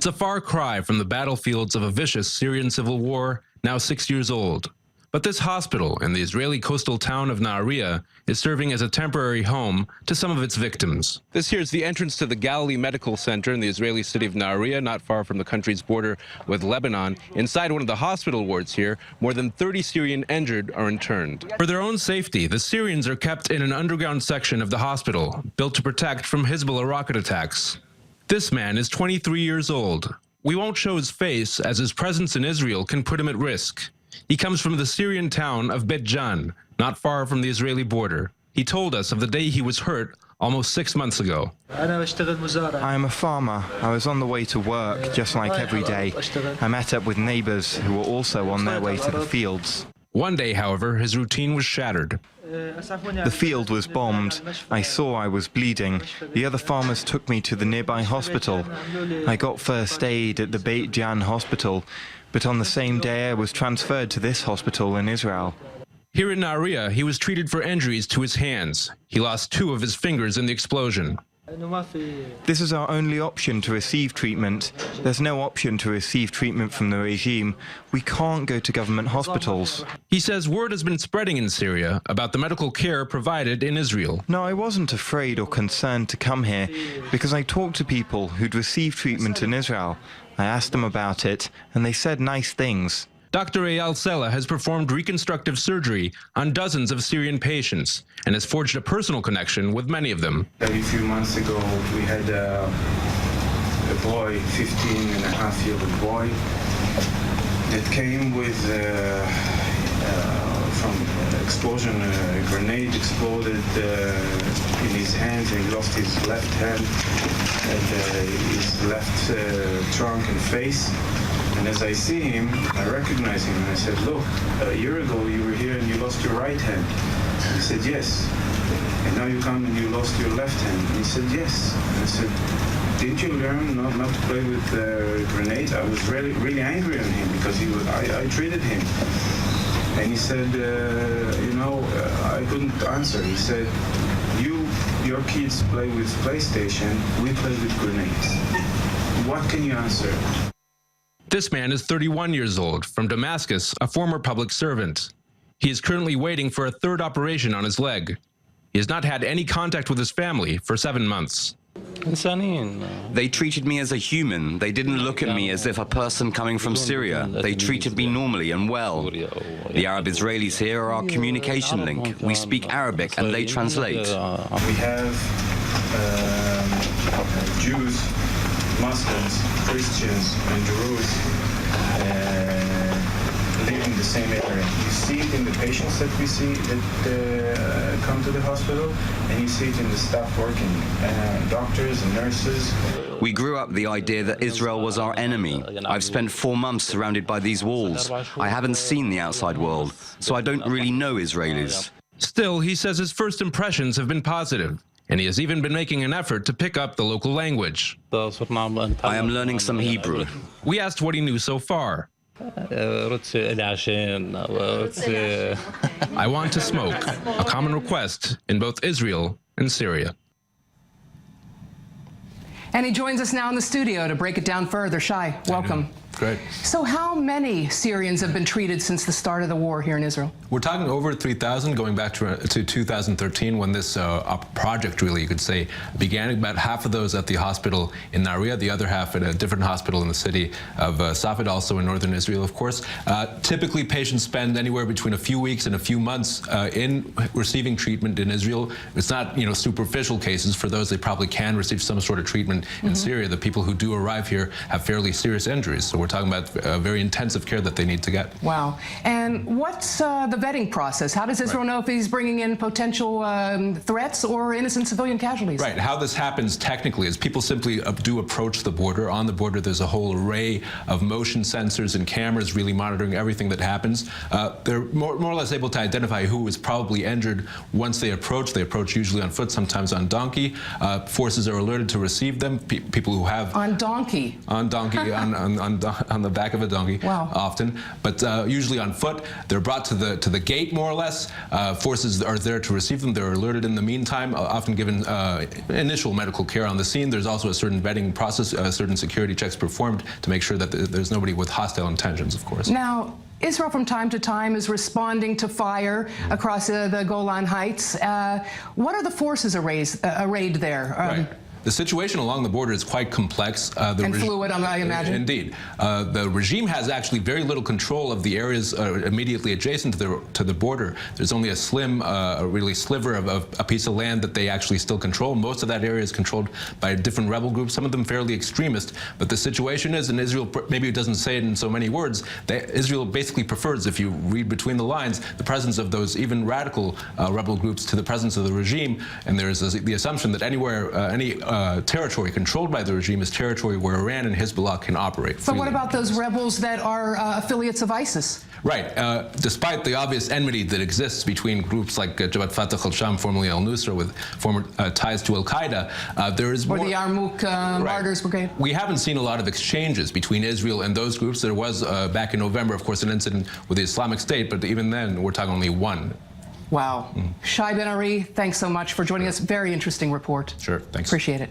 It's a far cry from the battlefields of a vicious Syrian civil war, now 6 years old. But this hospital in the Israeli coastal town of Nahariya is serving as a temporary home to some of its victims. This here is the entrance to the Galilee Medical Center in the Israeli city of Nahariya, not far from the country's border with Lebanon. Inside one of the hospital wards here, more than 30 Syrian injured are interned. For their own safety, the Syrians are kept in an underground section of the hospital, built to protect from Hezbollah rocket attacks. This man is 23 years old. We won't show his face, as his presence in Israel can put him at risk. He comes from the Syrian town of Bet Jan, not far from the Israeli border. He told us of the day he was hurt almost 6 months ago. I am a farmer. I was on the way to work, just like every day. I met up with neighbors who were also on their way to the fields. One day, however, his routine was shattered. The field was bombed. I saw I was bleeding. The other farmers took me to the nearby hospital. I got first aid at the Beit Jan hospital, but on the same day I was transferred to this hospital in Israel. Here in Nahariya, he was treated for injuries to his hands. He lost 2 of his fingers in the explosion. This is our only option to receive treatment. There's no option to receive treatment from the regime. We can't go to government hospitals. He says word has been spreading in Syria about the medical care provided in Israel. No, I wasn't afraid or concerned to come here because I talked to people who'd received treatment in Israel. I asked them about it, and they said nice things. Dr. Eyal Sela has performed reconstructive surgery on dozens of Syrian patients and has forged a personal connection with many of them. A few months ago, we had a boy, 15-and-a-half-year-old boy, that came with from explosion. A grenade exploded in his hand, and he lost his left hand and his left trunk and face. And as I see him, I recognize him, and I said, look, a year ago you were here and you lost your right hand. And he said, yes. And now you come and you lost your left hand. And he said, yes. And I said, didn't you learn not to play with grenades? I was really angry on him because I treated him. And he said, I couldn't answer. He said, your kids play with PlayStation, we play with grenades. What can you answer? This man is 31 years old, from Damascus, a former public servant. He is currently waiting for a 3rd operation on his leg. He has not had any contact with his family for 7 months. They treated me as a human. They didn't look at me as if a person coming from Syria. They treated me normally and well. The Arab Israelis here are our communication link. We speak Arabic and they translate. We have Jews, Muslims, Christians, and Druze live in the same area. You see it in the patients that we see that come to the hospital, and you see it in the staff working, doctors and nurses. We grew up the idea that Israel was our enemy. I've spent 4 months surrounded by these walls. I haven't seen the outside world, so I don't really know Israelis. Still, he says his first impressions have been positive, and he has even been making an effort to pick up the local language. I am learning some Hebrew. We asked what he knew so far. I want to smoke, a common request in both Israel and Syria. And he joins us now in the studio to break it down further. Shai, welcome. Great. So how many Syrians have been treated since the start of the war here in Israel? We're talking over 3,000, going back to 2013, when this project, really, you could say, began. About half of those at the hospital in Nahariya, the other half at a different hospital in the city of Safed, also in northern Israel, of course. Typically, patients spend anywhere between a few weeks and a few months in receiving treatment in Israel. It's not, superficial cases. For those, they probably can receive some sort of treatment in Syria. The people who do arrive here have fairly serious injuries. So we're talking about very intensive care that they need to get. Wow. And what's the vetting process? How does Israel know if he's bringing in potential threats or innocent civilian casualties? Right. How this happens technically is people simply do approach the border. On the border, there's a whole array of motion sensors and cameras really monitoring everything that happens. They're more or less able to identify who is probably injured once they approach. They approach usually on foot, sometimes on donkey. Forces are alerted to receive them. People who have... On donkey? On donkey, on on the back of a donkey. Wow. Often, but usually on foot. They're brought to the gate, more or less. Forces are there to receive them. They're alerted in the meantime, often given initial medical care on the scene. There's also a certain vetting process, certain security checks performed to make sure that there's nobody with hostile intentions, of course. Now, Israel from time to time is responding to fire across the Golan Heights. What are the forces arrayed there? Right. The situation along the border is quite complex. And fluid, I imagine. Indeed. The regime has actually very little control of the areas immediately adjacent to the border. There's only a slim, really sliver of a piece of land that they actually still control. Most of that area is controlled by different rebel groups, some of them fairly extremist. But the situation is, and Israel, maybe it doesn't say it in so many words, that Israel basically prefers, if you read between the lines, the presence of those even radical rebel groups to the presence of the regime. And there is the assumption that anywhere, any territory controlled by the regime is territory where Iran and Hezbollah can operate freely. So what about those rebels that are affiliates of ISIS? Right. Despite the obvious enmity that exists between groups like Jabhat Fatah al-Sham, formerly al-Nusra, with former ties to al-Qaeda, there is more... Or the Yarmouk Martyrs Brigade? We haven't seen a lot of exchanges between Israel and those groups. There was, back in November, of course, an incident with the Islamic State, but even then, we're talking only one. Wow. Shai Ben-ari, thanks so much for joining us. Very interesting report. Sure. Thanks. Appreciate it.